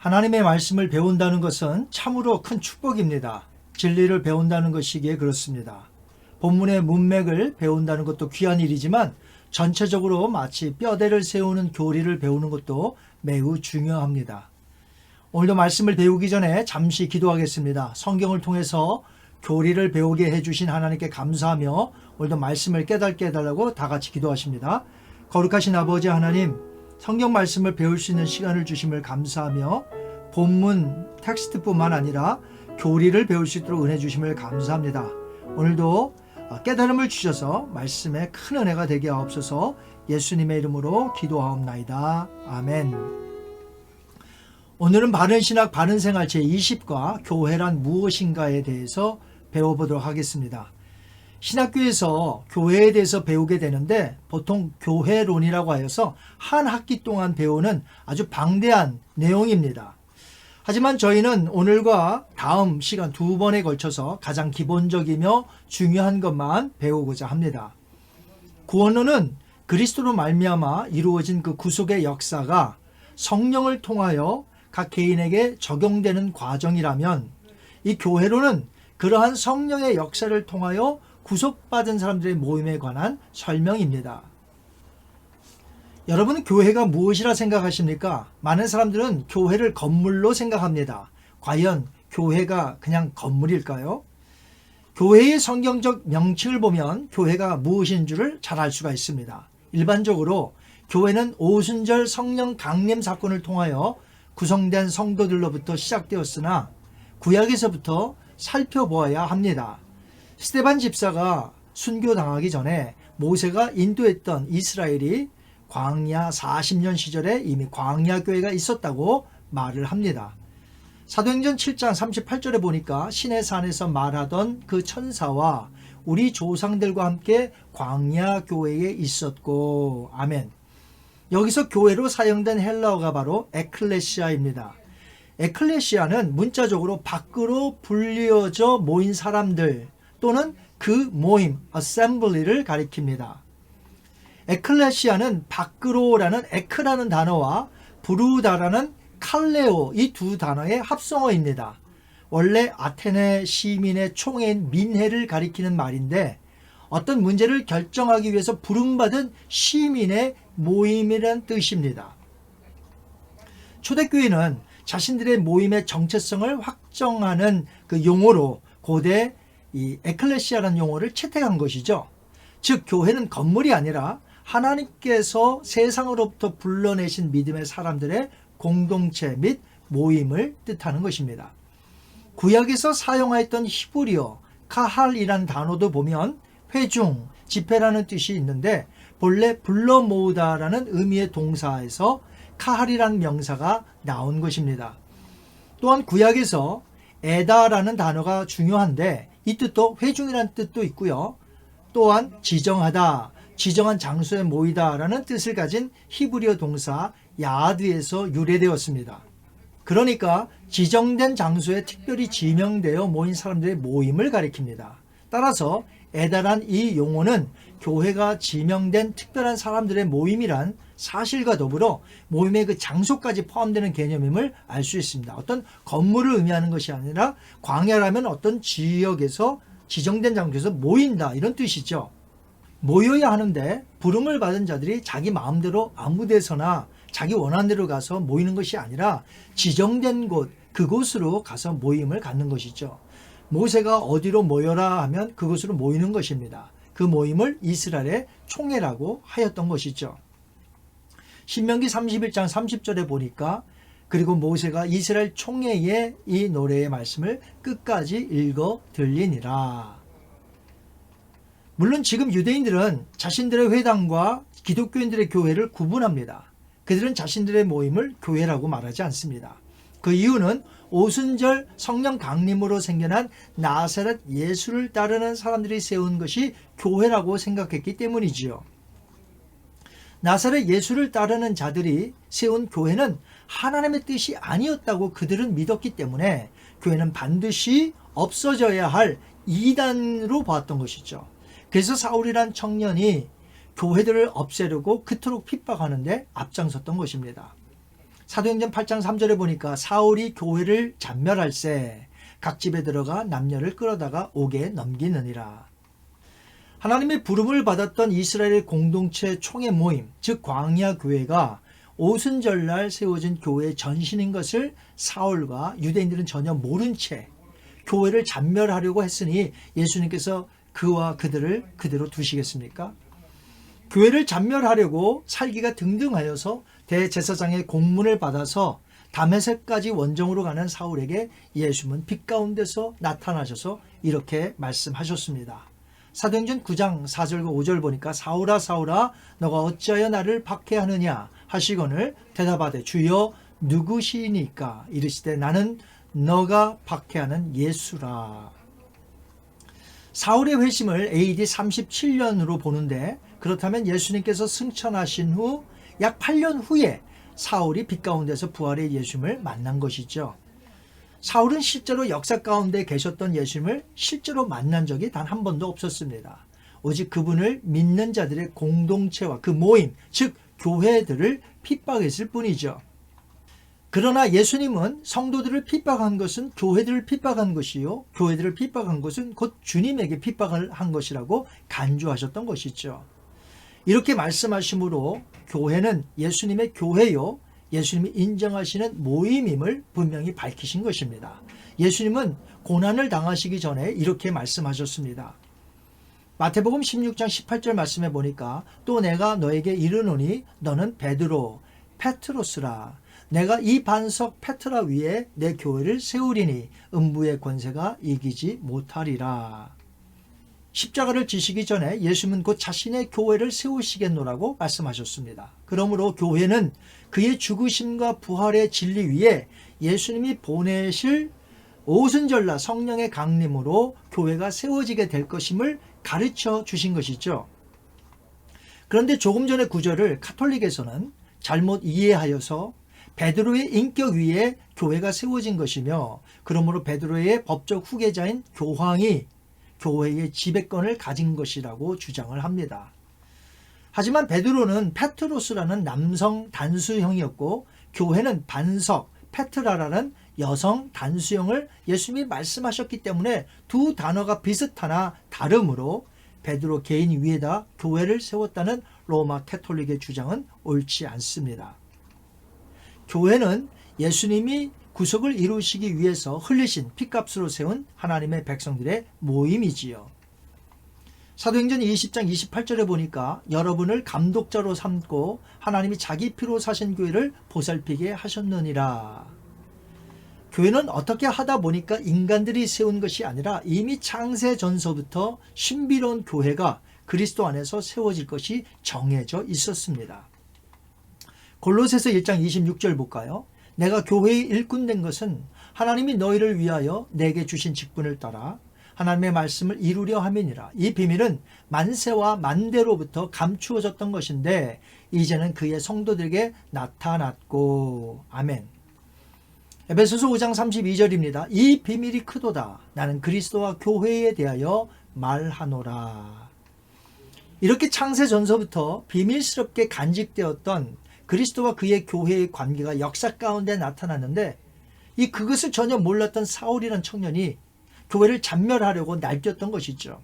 하나님의 말씀을 배운다는 것은 참으로 큰 축복입니다. 진리를 배운다는 것이기에 그렇습니다. 본문의 문맥을 배운다는 것도 귀한 일이지만 전체적으로 마치 뼈대를 세우는 교리를 배우는 것도 매우 중요합니다. 오늘도 말씀을 배우기 전에 잠시 기도하겠습니다. 성경을 통해서 교리를 배우게 해주신 하나님께 감사하며 오늘도 말씀을 깨닫게 해달라고 다 같이 기도하십니다. 거룩하신 아버지 하나님, 성경 말씀을 배울 수 있는 시간을 주심을 감사하며 본문 텍스트뿐만 아니라 교리를 배울 수 있도록 은혜 주심을 감사합니다. 오늘도 깨달음을 주셔서 말씀에 큰 은혜가 되게 하옵소서. 예수님의 이름으로 기도하옵나이다. 아멘. 오늘은 바른신학 바른생활 제20과 교회란 무엇인가에 대해서 배워보도록 하겠습니다. 신학교에서 교회에 대해서 배우게 되는데 보통 교회론이라고 하여서 한 학기 동안 배우는 아주 방대한 내용입니다. 하지만 저희는 오늘과 다음 시간 두 번에 걸쳐서 가장 기본적이며 중요한 것만 배우고자 합니다. 구원론은 그리스도로 말미암아 이루어진 그 구속의 역사가 성령을 통하여 각 개인에게 적용되는 과정이라면, 이 교회론은 그러한 성령의 역사를 통하여 구속받은 사람들의 모임에 관한 설명입니다. 여러분은 교회가 무엇이라 생각하십니까? 많은 사람들은 교회를 건물로 생각합니다. 과연 교회가 그냥 건물일까요? 교회의 성경적 명칭을 보면 교회가 무엇인 줄을 잘 알 수가 있습니다. 일반적으로 교회는 오순절 성령 강림 사건을 통하여 구성된 성도들로부터 시작되었으나 구약에서부터 살펴보아야 합니다. 스데반 집사가 순교당하기 전에 모세가 인도했던 이스라엘이 광야 40년 시절에 이미 광야교회가 있었다고 말을 합니다. 사도행전 7장 38절에 보니까 시내산에서 말하던 그 천사와 우리 조상들과 함께 광야교회에 있었고, 아멘. 여기서 교회로 사용된 헬라어가 바로 에클레시아입니다. 에클레시아는 문자적으로 밖으로 불리어져 모인 사람들 또는 그 모임, assembly를 가리킵니다. 에클레시아는 밖으로라는 에크라는 단어와 부르다라는 칼레오, 이 두 단어의 합성어입니다. 원래 아테네 시민의 총회인 민회를 가리키는 말인데 어떤 문제를 결정하기 위해서 부름받은 시민의 모임이라는 뜻입니다. 초대교회는 자신들의 모임의 정체성을 확정하는 그 용어로 고대 이 에클레시아라는 용어를 채택한 것이죠. 즉 교회는 건물이 아니라 하나님께서 세상으로부터 불러내신 믿음의 사람들의 공동체 및 모임을 뜻하는 것입니다. 구약에서 사용하였던 히브리어 카할이라는 단어도 보면 회중, 집회라는 뜻이 있는데 본래 불러 모으다라는 의미의 동사에서 카할이라는 명사가 나온 것입니다. 또한 구약에서 에다라는 단어가 중요한데 이 뜻도 회중이라는 뜻도 있고요. 또한 지정하다, 지정한 장소에 모이다라는 뜻을 가진 히브리어 동사 야드에서 유래되었습니다. 그러니까 지정된 장소에 특별히 지명되어 모인 사람들의 모임을 가리킵니다. 따라서 에다란 이 용어는 교회가 지명된 특별한 사람들의 모임이란 사실과 더불어 모임의 그 장소까지 포함되는 개념임을 알 수 있습니다. 어떤 건물을 의미하는 것이 아니라 광야라면 어떤 지역에서 지정된 장소에서 모인다, 이런 뜻이죠. 모여야 하는데 부름을 받은 자들이 자기 마음대로 아무 데서나 자기 원하는 대로 가서 모이는 것이 아니라 지정된 곳, 그곳으로 가서 모임을 갖는 것이죠. 모세가 어디로 모여라 하면 그곳으로 모이는 것입니다. 그 모임을 이스라엘의 총회라고 하였던 것이죠. 신명기 31장 30절에 보니까 그리고 모세가 이스라엘 총회에 이 노래의 말씀을 끝까지 읽어 들리니라. 물론 지금 유대인들은 자신들의 회당과 기독교인들의 교회를 구분합니다. 그들은 자신들의 모임을 교회라고 말하지 않습니다. 그 이유는 오순절 성령 강림으로 생겨난 나사렛 예수를 따르는 사람들이 세운 것이 교회라고 생각했기 때문이지요. 나사렛 예수를 따르는 자들이 세운 교회는 하나님의 뜻이 아니었다고 그들은 믿었기 때문에 교회는 반드시 없어져야 할 이단으로 봤던 것이죠. 그래서 사울이란 청년이 교회들을 없애려고 그토록 핍박하는데 앞장섰던 것입니다. 사도행전 8장 3절에 보니까 사울이 교회를 잔멸할세 각 집에 들어가 남녀를 끌어다가 옥에 넘기느니라. 하나님의 부름을 받았던 이스라엘 공동체 총회 모임, 즉 광야 교회가 오순절날 세워진 교회의 전신인 것을 사울과 유대인들은 전혀 모른 채 교회를 잔멸하려고 했으니 예수님께서 그와 그들을 그대로 두시겠습니까? 교회를 잔멸하려고 살기가 등등하여서 대제사장의 공문을 받아서 다메섹까지 원정으로 가는 사울에게 예수님은 빛 가운데서 나타나셔서 이렇게 말씀하셨습니다. 사도행전 9장 4절과 5절 보니까 사울아 사울아 너가 어찌하여 나를 박해하느냐 하시거늘 대답하되 주여 누구시니까 이르시되 나는 너가 박해하는 예수라. 사울의 회심을 AD 37년으로 보는데 그렇다면 예수님께서 승천하신 후 약 8년 후에 사울이 빛 가운데서 부활의 예수님을 만난 것이죠. 사울은 실제로 역사 가운데 계셨던 예수님을 실제로 만난 적이 단 한 번도 없었습니다. 오직 그분을 믿는 자들의 공동체와 그 모임, 즉 교회들을 핍박했을 뿐이죠. 그러나 예수님은 성도들을 핍박한 것은 교회들을 핍박한 것이요, 교회들을 핍박한 것은 곧 주님에게 핍박을 한 것이라고 간주하셨던 것이죠. 이렇게 말씀하심으로 교회는 예수님의 교회요, 예수님이 인정하시는 모임임을 분명히 밝히신 것입니다. 예수님은 고난을 당하시기 전에 이렇게 말씀하셨습니다. 마태복음 16장 18절 말씀해 보니까 또 내가 너에게 이르노니 너는 베드로 페트로스라. 내가 이 반석 페트라 위에 내 교회를 세우리니 음부의 권세가 이기지 못하리라. 십자가를 지시기 전에 예수님은 곧 자신의 교회를 세우시겠노라고 말씀하셨습니다. 그러므로 교회는 그의 죽으심과 부활의 진리 위에 예수님이 보내실 오순절날 성령의 강림으로 교회가 세워지게 될 것임을 가르쳐 주신 것이죠. 그런데 조금 전의 구절을 카톨릭에서는 잘못 이해하여서 베드로의 인격 위에 교회가 세워진 것이며 그러므로 베드로의 법적 후계자인 교황이 교회의 지배권을 가진 것이라고 주장을 합니다. 하지만 베드로는 페트로스라는 남성 단수형이었고 교회는 반석 페트라라는 여성 단수형을 예수님이 말씀하셨기 때문에 두 단어가 비슷하나 다르므로 베드로 개인 위에다 교회를 세웠다는 로마 캐톨릭의 주장은 옳지 않습니다. 교회는 예수님이 구속을 이루시기 위해서 흘리신 피값으로 세운 하나님의 백성들의 모임이지요. 사도행전 20장 28절에 보니까 여러분을 감독자로 삼고 하나님이 자기 피로 사신 교회를 보살피게 하셨느니라. 교회는 어떻게 하다 보니까 인간들이 세운 것이 아니라 이미 창세 전서부터 신비로운 교회가 그리스도 안에서 세워질 것이 정해져 있었습니다. 골로새서 1장 26절 볼까요? 내가 교회의 일꾼 된 것은 하나님이 너희를 위하여 내게 주신 직분을 따라 하나님의 말씀을 이루려 함이니라. 이 비밀은 만세와 만대로부터 감추어졌던 것인데 이제는 그의 성도들에게 나타났고. 아멘. 에베소서 5장 32절입니다. 이 비밀이 크도다. 나는 그리스도와 교회에 대하여 말하노라. 이렇게 창세 전서부터 비밀스럽게 간직되었던 그리스도와 그의 교회의 관계가 역사 가운데 나타났는데 그것을 전혀 몰랐던 사울이라는 청년이 교회를 잔멸하려고 날뛰었던 것이죠.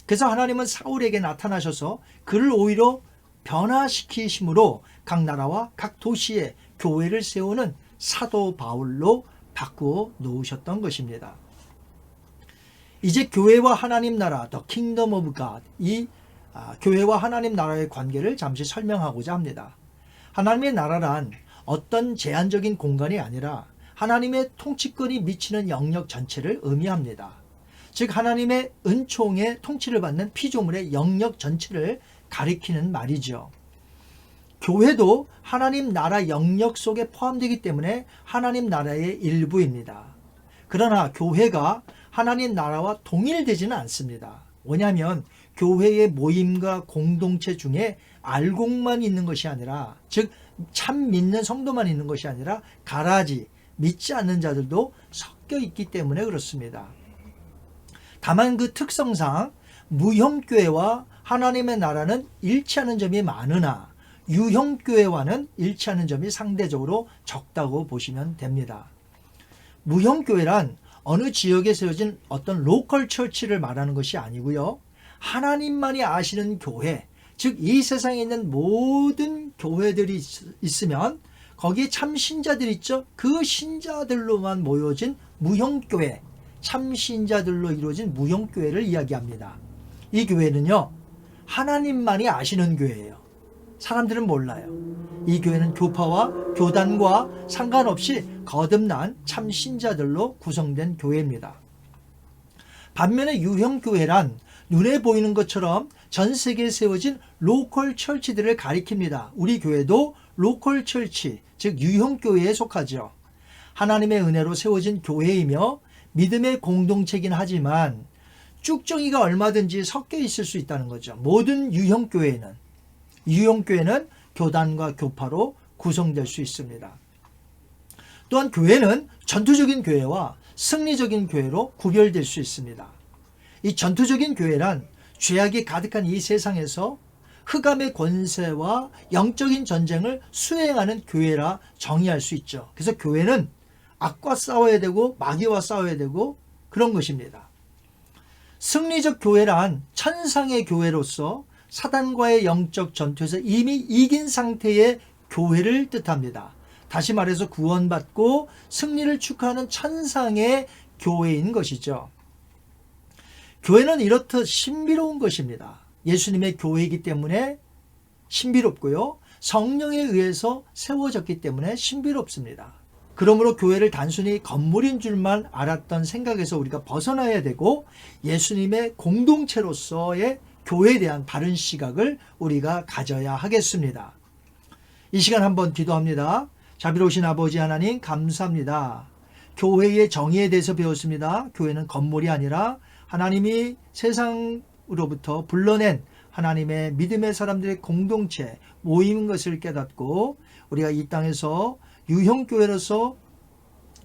그래서 하나님은 사울에게 나타나셔서 그를 오히려 변화시키심으로 각 나라와 각 도시에 교회를 세우는 사도 바울로 바꾸어 놓으셨던 것입니다. 이제 교회와 하나님 나라, The Kingdom of God, 교회와 하나님 나라의 관계를 잠시 설명하고자 합니다. 하나님의 나라란 어떤 제한적인 공간이 아니라 하나님의 통치권이 미치는 영역 전체를 의미합니다. 즉 하나님의 은총의 통치를 받는 피조물의 영역 전체를 가리키는 말이죠. 교회도 하나님 나라 영역 속에 포함되기 때문에 하나님 나라의 일부입니다. 그러나 교회가 하나님 나라와 동일되지는 않습니다. 왜냐하면 교회의 모임과 공동체 중에 알곡만 있는 것이 아니라, 즉 참 믿는 성도만 있는 것이 아니라 가라지 믿지 않는 자들도 섞여 있기 때문에 그렇습니다. 다만 그 특성상 무형교회와 하나님의 나라는 일치하는 점이 많으나 유형교회와는 일치하는 점이 상대적으로 적다고 보시면 됩니다. 무형교회란 어느 지역에 세워진 어떤 로컬 처치를 말하는 것이 아니고요. 하나님만이 아시는 교회, 즉 이 세상에 있는 모든 교회들이 있으면 거기에 참 신자들이 있죠. 그 신자들로만 모여진 무형교회, 참 신자들로 이루어진 무형교회를 이야기합니다. 이 교회는요, 하나님만이 아시는 교회예요. 사람들은 몰라요. 이 교회는 교파와 교단과 상관없이 거듭난 참 신자들로 구성된 교회입니다. 반면에 유형교회란 눈에 보이는 것처럼 전 세계에 세워진 로컬 철치들을 가리킵니다. 우리 교회도 로컬 철치, 즉 유형교회에 속하죠. 하나님의 은혜로 세워진 교회이며 믿음의 공동체긴 하지만 쭉정이가 얼마든지 섞여 있을 수 있다는 거죠. 모든 유형교회는 교단과 교파로 구성될 수 있습니다. 또한 교회는 전투적인 교회와 승리적인 교회로 구별될 수 있습니다. 이 전투적인 교회란 죄악이 가득한 이 세상에서 흑암의 권세와 영적인 전쟁을 수행하는 교회라 정의할 수 있죠. 그래서 교회는 악과 싸워야 되고 마귀와 싸워야 되고 그런 것입니다. 승리적 교회란 천상의 교회로서 사단과의 영적 전투에서 이미 이긴 상태의 교회를 뜻합니다. 다시 말해서 구원받고 승리를 축하하는 천상의 교회인 것이죠. 교회는 이렇듯 신비로운 것입니다. 예수님의 교회이기 때문에 신비롭고요. 성령에 의해서 세워졌기 때문에 신비롭습니다. 그러므로 교회를 단순히 건물인 줄만 알았던 생각에서 우리가 벗어나야 되고 예수님의 공동체로서의 교회에 대한 바른 시각을 우리가 가져야 하겠습니다. 이 시간 한번 기도합니다. 자비로우신 아버지 하나님 감사합니다. 교회의 정의에 대해서 배웠습니다. 교회는 건물이 아니라 하나님이 세상으로부터 불러낸 하나님의 믿음의 사람들의 공동체 모임인 것을 깨닫고 우리가 이 땅에서 유형교회로서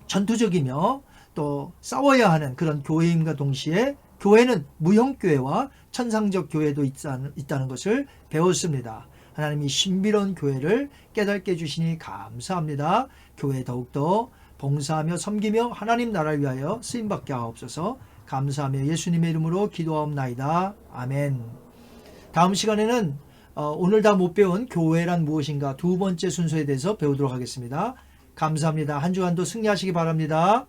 전투적이며 또 싸워야 하는 그런 교회임과 동시에 교회는 무형교회와 천상적 교회도 있다는 것을 배웠습니다. 하나님이 신비로운 교회를 깨닫게 해주시니 감사합니다. 교회 더욱더 봉사하며 섬기며 하나님 나라를 위하여 쓰임받게 하옵소서. 감사하며 예수님의 이름으로 기도하옵나이다. 아멘. 다음 시간에는 오늘 다 못 배운 교회란 무엇인가 두 번째 순서에 대해서 배우도록 하겠습니다. 감사합니다. 한 주간도 승리하시기 바랍니다.